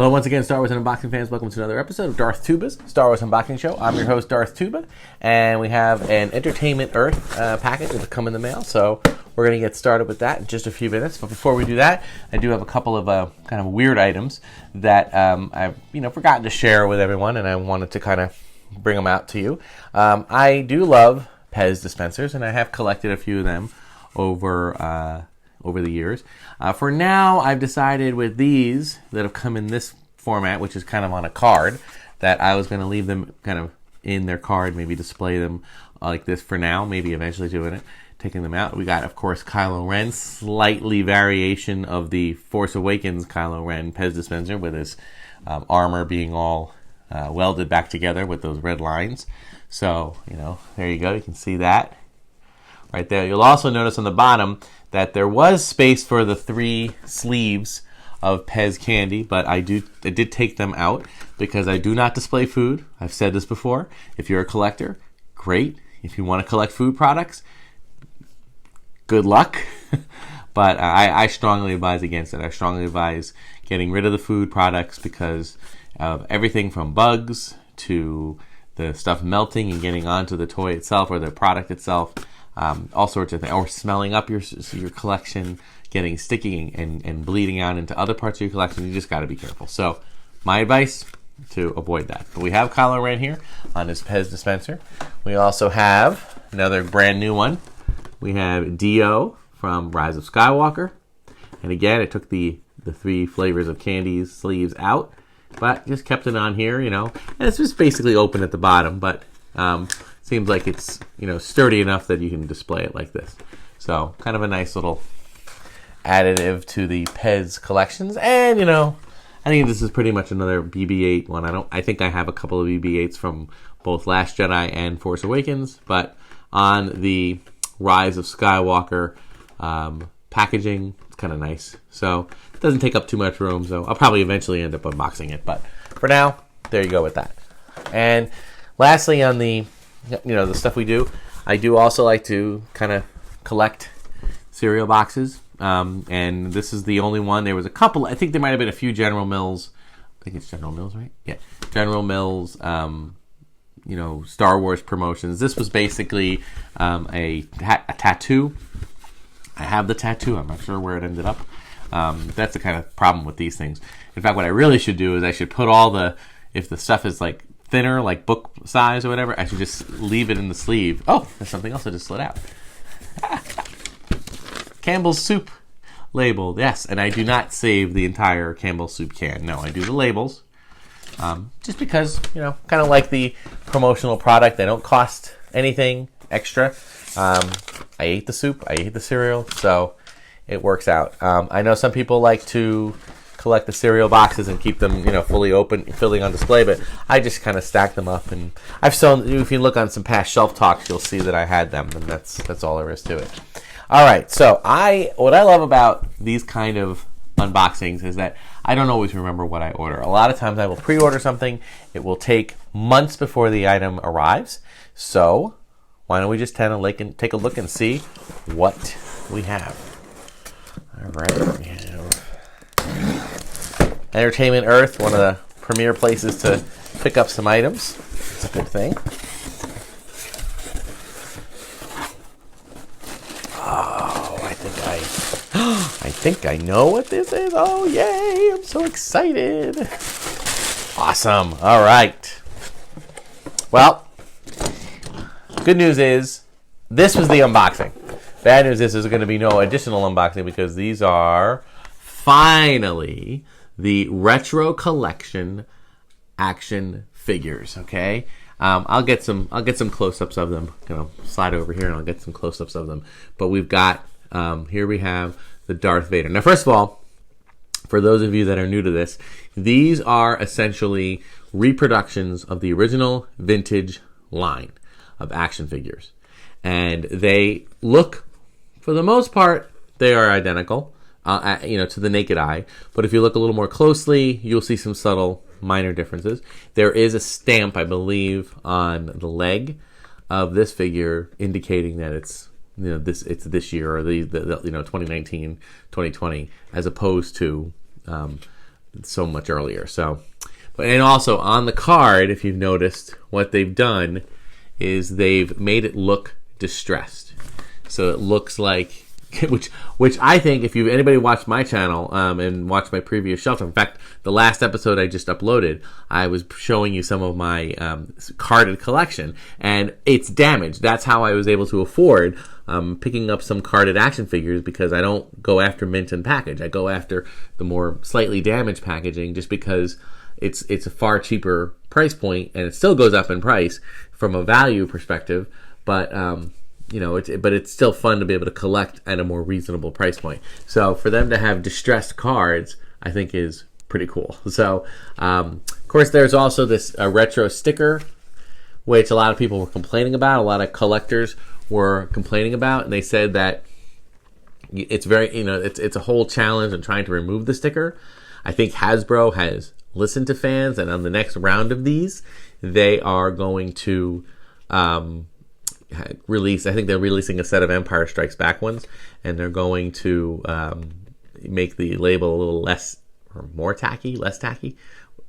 Hello once again, Star Wars and Unboxing fans. Welcome to another episode of Darth Tuba's Star Wars Unboxing Show. I'm your host, Darth Tuba, and we have an Entertainment Earth package that will come in the mail, so we're going to get started with that in just a few minutes. But before we do that, I do have a couple of kind of weird items that I've forgotten to share with everyone, and I wanted to kind of bring them out to you. I do love Pez dispensers, and I have collected a few of them over the years. For now, I've decided with these that have come in this format, which is kind of on a card, that I was going to leave them kind of in their card, maybe display them like this for now, maybe eventually doing it, taking them out. We got, of course, Kylo Ren, slightly variation of the Force Awakens Kylo Ren Pez dispenser with his armor being all welded back together with those red lines. So, there you go. You can see that right there. You'll also notice on the bottom that there was space for the 3 sleeves of Pez candy, but I did take them out because I do not display food. I've said this before. If you're a collector, great. If you want to collect food products, good luck. But I strongly advise against it. I strongly advise getting rid of the food products because of everything from bugs to the stuff melting and getting onto the toy itself or the product itself. All sorts of things, or smelling up your collection, getting sticky and bleeding out into other parts of your collection. You just got to be careful. So, my advice to avoid that. But we have Kylo Ren here on his Pez dispenser. We also have another brand new one. We have D.O. from Rise of Skywalker, and again, I took the 3 flavors of candies sleeves out, but just kept it on here. And it's just basically open at the bottom, but seems like it's sturdy enough that you can display it like this. So kind of a nice little additive to the Pez collections. And I think this is pretty much another BB-8 one. I think I have a couple of BB-8s from both Last Jedi and Force Awakens, but on the Rise of Skywalker packaging, it's kind of nice. So it doesn't take up too much room. So I'll probably eventually end up unboxing it, but for now, there you go with that. And lastly, on the the stuff we do, I do also like to kind of collect cereal boxes, and this is the only one. There was a couple, I think there might have been a few General Mills, I think it's General Mills, right? Yeah, General Mills, Star Wars promotions. This was basically a tattoo. I have the tattoo, I'm not sure where it ended up. That's the kind of problem with these things. In fact, what I really should do is I should put if the stuff is like thinner, like book size or whatever, I should just leave it in the sleeve. Oh, there's something else that just slid out. Campbell's Soup labeled, yes, and I do not save the entire Campbell's Soup can. No, I do the labels, just because, kind of like the promotional product. They don't cost anything extra. I ate the soup, I ate the cereal, so it works out. I know some people like to collect the cereal boxes and keep them, fully open, filling on display, but I just kind of stack them up, and if you look on some past shelf talks, you'll see that I had them, and that's all there is to it. All right, so what I love about these kind of unboxings is that I don't always remember what I order. A lot of times I will pre-order something. It will take months before the item arrives, so why don't we just take a look and see what we have. All right, we have Entertainment Earth, one of the premier places to pick up some items. It's a good thing. Oh, I think I know what this is. Oh, yay! I'm so excited. Awesome. All right. Well, good news is this was the unboxing. Bad news is there's going to be no additional unboxing because these are finally the Retro Collection action figures. Okay, I'll get some close-ups of them. I'm gonna slide over here and I'll get some close-ups of them. But we've got here we have the Darth Vader. Now, first of all, for those of you that are new to this, these are essentially reproductions of the original vintage line of action figures, and they look, for the most part, they are identical. To the naked eye. But if you look a little more closely, you'll see some subtle minor differences. There is a stamp, I believe, on the leg of this figure indicating that it's it's this year or the 2019, 2020, as opposed to so much earlier. So, and also on the card, if you've noticed, what they've done is they've made it look distressed. So it looks like, which I think, if anybody watched my channel and watched my previous shelf, in fact, the last episode I just uploaded, I was showing you some of my carded collection, and it's damaged. That's how I was able to afford picking up some carded action figures, because I don't go after mint and package. I go after the more slightly damaged packaging, just because it's a far cheaper price point, and it still goes up in price from a value perspective, but it's still fun to be able to collect at a more reasonable price point. So for them to have distressed cards, I think is pretty cool. So, of course, there's also this retro sticker, which a lot of people were complaining about. A lot of collectors were complaining about, and they said that it's very, it's a whole challenge in trying to remove the sticker. I think Hasbro has listened to fans, and on the next round of these, they are going to release, I think they're releasing a set of Empire Strikes Back ones, and they're going to make the label a little less, or more tacky, less tacky,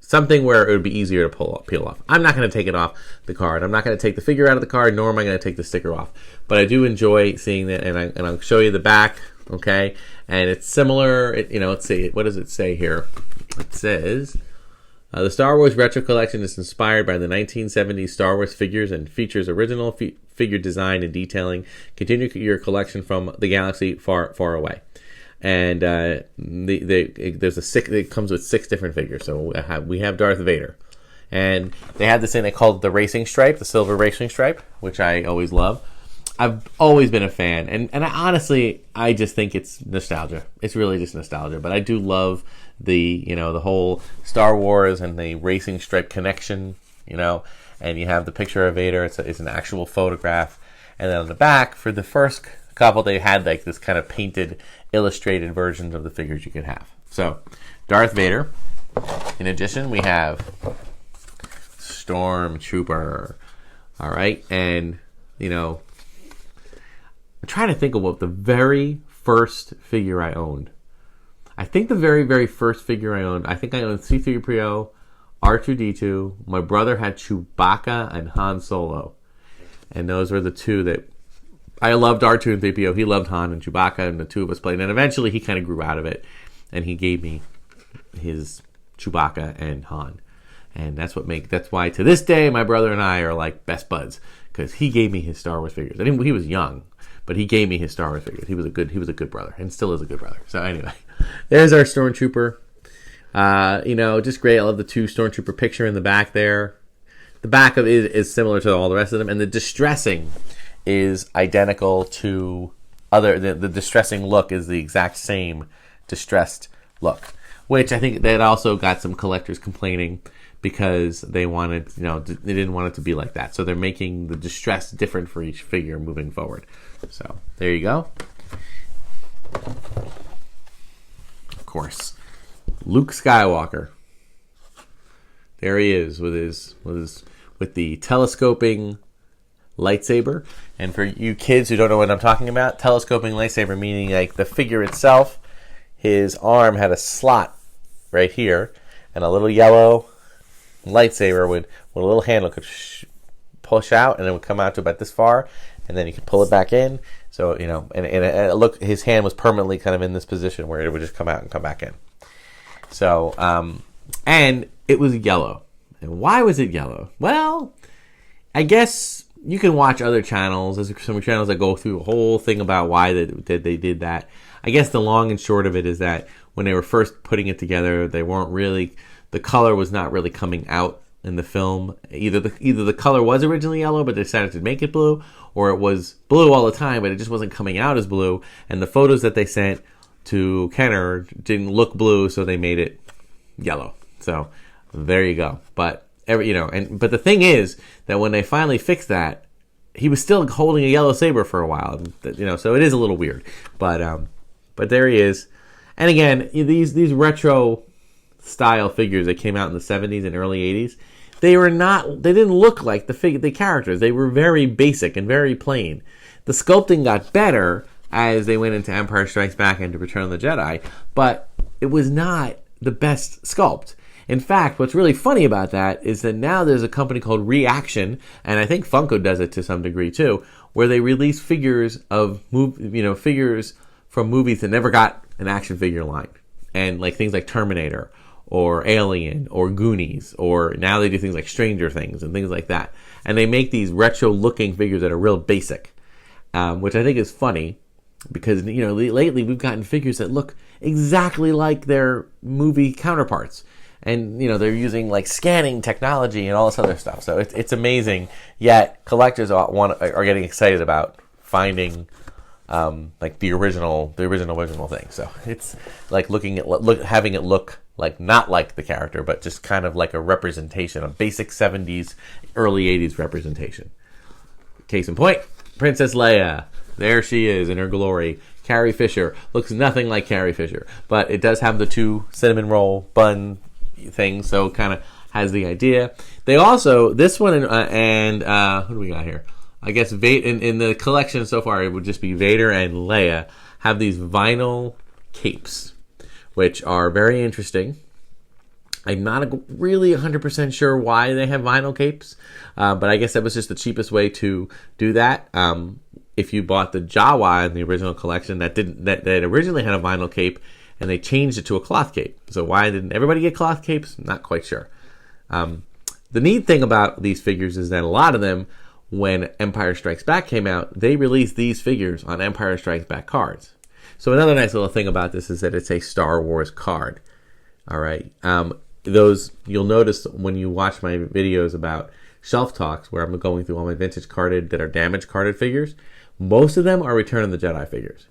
something where it would be easier to peel off. I'm not going to take it off the card. I'm not going to take the figure out of the card, nor am I going to take the sticker off. But I do enjoy seeing that, and I'll show you the back, okay? And it's similar, let's see, what does it say here? It says, the Star Wars Retro Collection is inspired by the 1970s Star Wars figures and features original figure design and detailing. Continue your collection from the galaxy far, far away. And it comes with 6 different figures. So we have Darth Vader, and they have this thing they call the racing stripe, the silver racing stripe, which I always love. I've always been a fan, and I just think it's nostalgia. It's really just nostalgia. But I do love the whole Star Wars and the racing stripe connection. And you have the picture of Vader. It's an actual photograph, and then on the back, for the first couple, they had like this kind of painted, illustrated versions of the figures you could have. So, Darth Vader. In addition, we have Stormtrooper. All right, and I'm trying to think of what the very first figure I owned. I think the very, very first figure I owned, I owned C-3PO, R2-D2. My brother had Chewbacca and Han Solo. And those were the two that I loved. R2 and 3PO. He loved Han and Chewbacca, and the two of us played. And eventually he kind of grew out of it, and he gave me his Chewbacca and Han. And that's why to this day my brother and I are like best buds, because he gave me his Star Wars figures. He was young, but he gave me his Star Wars figures. He was a good brother, and still is a good brother. So anyway, there's our Stormtrooper. Just great. I love the 2 Stormtrooper picture in the back there. The back of it is similar to all the rest of them, and the distressing is identical to the distressing look is the exact same distressed look, which I think that also got some collectors complaining, because they wanted, they didn't want it to be like that. So they're making the distress different for each figure moving forward. So there you go. Of course, Luke Skywalker. There he is with the telescoping lightsaber. And for you kids who don't know what I'm talking about, telescoping lightsaber meaning like the figure itself, his arm had a slot right here, and a little yellow lightsaber with a little handle could push out, and it would come out to about this far, and then you could pull it back in. So and look, his hand was permanently kind of in this position where it would just come out and come back in. So and it was yellow. And why was it yellow? Well, I guess you can watch other channels. There's some channels that go through a whole thing about why they did that. I guess the long and short of it is that when they were first putting it together, the color was not really coming out in the film. Either the color was originally yellow, but they decided to make it blue, or it was blue all the time, but it just wasn't coming out as blue. And the photos that they sent to Kenner didn't look blue, so they made it yellow. So there you go. But but the thing is that when they finally fixed that, he was still holding a yellow saber for a while. So it is a little weird. But there he is. And again, these retro style figures that came out in the 70s and early 80s, they didn't look like the characters. They were very basic and very plain. The sculpting got better as they went into Empire Strikes Back and to Return of the Jedi, but it was not the best sculpt. In fact, what's really funny about that is that now there's a company called Reaction, and I think Funko does it to some degree too, where they release figures of figures from movies that never got an action figure line, and like things like Terminator or Alien or Goonies, or now they do things like Stranger Things and things like that, and they make these retro-looking figures that are real basic, which I think is funny because lately we've gotten figures that look exactly like their movie counterparts. And, they're using, like, scanning technology and all this other stuff. So it's amazing. Yet, collectors are getting excited about finding, like, the original thing. So it's like having it look like not like the character, but just kind of like a representation, a basic 70s, early 80s representation. Case in point, Princess Leia. There she is in her glory. Carrie Fisher looks nothing like Carrie Fisher, but it does have the 2 cinnamon roll bun thing, so it kind of has the idea. They also, this one and who do we got here? I guess in the collection so far, it would just be Vader and Leia have these vinyl capes, which are very interesting. I'm not really 100% sure why they have vinyl capes, but I guess that was just the cheapest way to do that. If you bought the Jawa in the original collection, that originally had a vinyl cape, and they changed it to a cloth cape. So why didn't everybody get cloth capes? Not quite sure. The neat thing about these figures is that a lot of them, when Empire Strikes Back came out, they released these figures on Empire Strikes Back cards. So another nice little thing about this is that it's a Star Wars card. All right. Those, you'll notice when you watch my videos about Shelf Talks, where I'm going through all my vintage carded that are damaged carded figures, most of them are Return of the Jedi figures.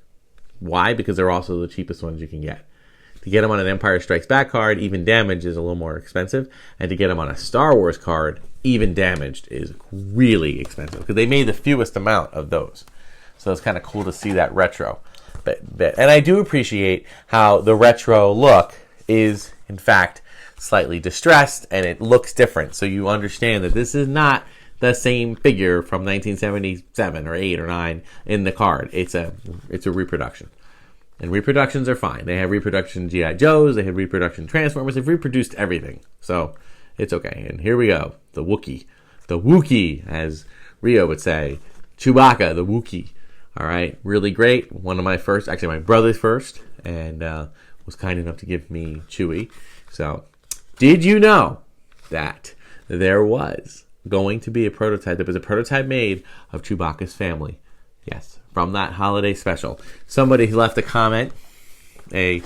Why? Because they're also the cheapest ones you can get. To get them on an Empire Strikes Back card, even damaged, is a little more expensive. And to get them on a Star Wars card, even damaged, is really expensive. Because they made the fewest amount of those. So it's kind of cool to see that retro bit. And I do appreciate how the retro look is, in fact, slightly distressed. And it looks different. So you understand that this is not the same figure from 1977 or 8 or 9 in the card. It's a reproduction. And reproductions are fine. They have reproduction G.I. Joes, they have reproduction Transformers, they've reproduced everything. So it's okay. And here we go. The Wookiee. The Wookiee, as Rio would say. Chewbacca, the Wookiee. All right. Really great. One of my first, actually my brother's first, and was kind enough to give me Chewie. So, did you know that there was going to be a prototype? There was a prototype made of Chewbacca's family. Yes, from that holiday special. Somebody left a comment, a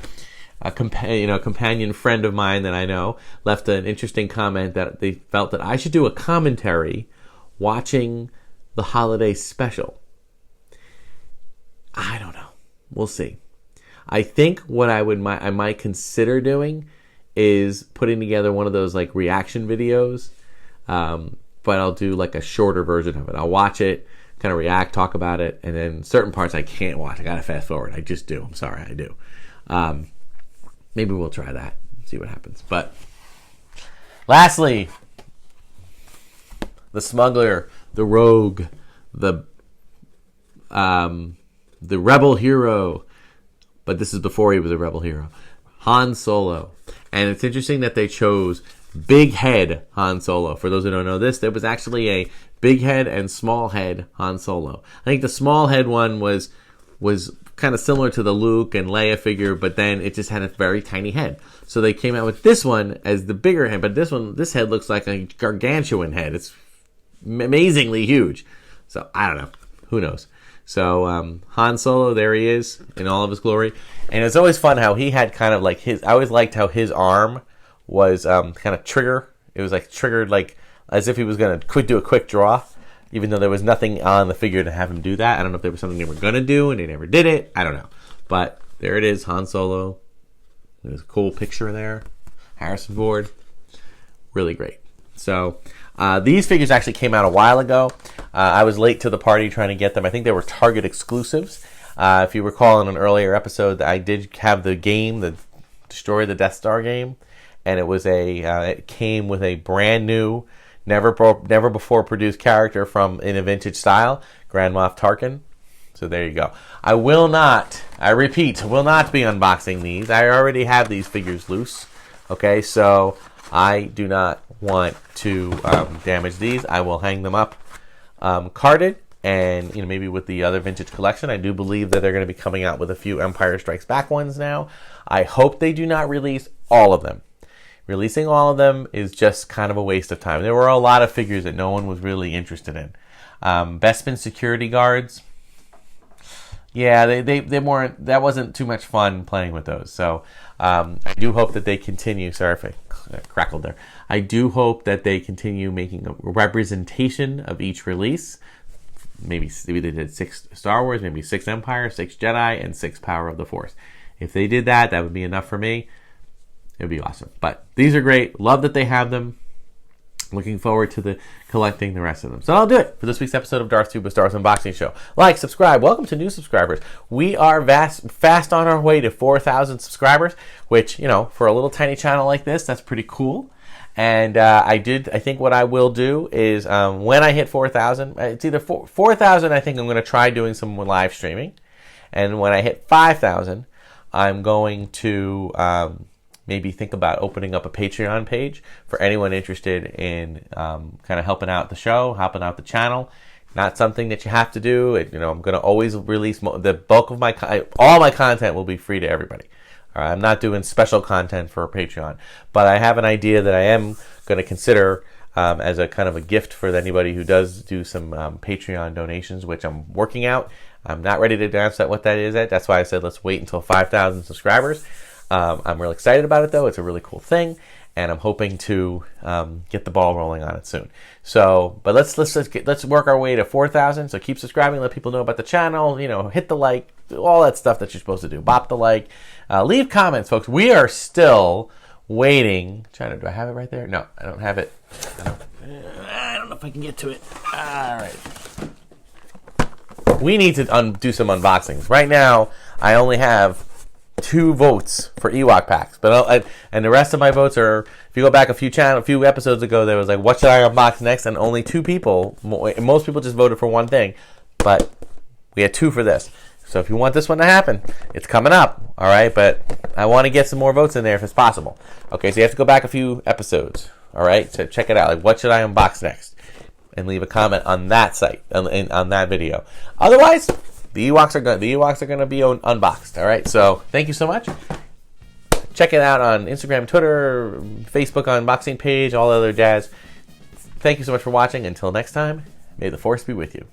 companion friend of mine that I know left an interesting comment that they felt that I should do a commentary watching the holiday special. I don't know. We'll see. I think what I might consider doing is putting together one of those like reaction videos, but I'll do like a shorter version of it. I'll watch it, kind of react, talk about it, and then certain parts I can't watch. I gotta fast forward. I just do. I'm sorry, I do. Maybe we'll try that, see what happens. But lastly, the smuggler, the rogue, the rebel hero, but this is before he was a rebel hero, Han Solo. And it's interesting that they chose big head Han Solo. For those who don't know this, there was actually a big head and small head Han Solo. I think the small head one was kind of similar to the Luke and Leia figure, but then it just had a very tiny head. So they came out with this one as the bigger head, but this head looks like a gargantuan head. It's amazingly huge. So I don't know. Who knows? So Han Solo, there he is in all of his glory. And it's always fun how he had kind of like I always liked how his arm was kind of trigger. It was like triggered like as if he was going to do a quick draw, even though there was nothing on the figure to have him do that. I don't know if there was something they were going to do and they never did it. I don't know. But there it is, Han Solo. There's a cool picture there. Harrison Ford. Really great. So these figures actually came out a while ago. I was late to the party trying to get them. I think they were Target exclusives. If you recall in an earlier episode, I did have the game, the Destroy the Death Star game, and it was it came with a brand new, never before produced character in a vintage style, Grand Moff Tarkin. So there you go. I repeat, will not be unboxing these. I already have these figures loose. Okay, so I do not want to damage these. I will hang them up carded, and maybe with the other vintage collection. I do believe that they're going to be coming out with a few Empire Strikes Back ones now. I hope they do not release all of them. Releasing all of them is just kind of a waste of time. There were a lot of figures that no one was really interested in. Bespin security guards. Yeah, they weren't. That wasn't too much fun playing with those. So I do hope that they continue. Sorry if I crackled there. I do hope that they continue making a representation of each release. Maybe they did 6 Star Wars, maybe 6 Empire, 6 Jedi, and 6 Power of the Force. If they did that, that would be enough for me. It would be awesome. But these are great. Love that they have them. Looking forward to collecting the rest of them. So I'll do it for this week's episode of Darth Tuba Star Wars Unboxing Show. Like, subscribe. Welcome to new subscribers. We are fast on our way to 4,000 subscribers, which, for a little tiny channel like this, that's pretty cool. And I think what I will do is when I hit 4,000, it's either 4,000, I think I'm going to try doing some live streaming. And when I hit 5,000, I'm going to maybe think about opening up a Patreon page for anyone interested in kind of helping out the show, helping out the channel. Not something that you have to do. I'm going to always release the bulk of all my content will be free to everybody. All right, I'm not doing special content for Patreon, but I have an idea that I am going to consider as a kind of a gift for anybody who does do some Patreon donations, which I'm working out. I'm not ready to announce what that is at. That's why I said let's wait until 5,000 subscribers. I'm real excited about it, though. It's a really cool thing, and I'm hoping to get the ball rolling on it soon. So, but let's work our way to 4,000. So keep subscribing, let people know about the channel. Hit the like, all that stuff that you're supposed to do. Bop the like, leave comments, folks. We are still waiting. Do I have it right there? No, I don't have it. I don't know if I can get to it. All right. We need to do some unboxings. Right now, I only have 2 votes for Ewok packs, and the rest of my votes are. If you go back a few episodes ago, there was like, what should I unbox next? And only 2 people. Most people just voted for one thing, but we had 2 for this. So if you want this one to happen, it's coming up. All right, but I want to get some more votes in there if it's possible. Okay, so you have to go back a few episodes. All right, so check it out. Like, what should I unbox next? And leave a comment on that site on that video. Otherwise, the Ewoks are going to be unboxed. All right. So thank you so much. Check it out on Instagram, Twitter, Facebook unboxing page, all the other jazz. Thank you so much for watching. Until next time, may the Force be with you.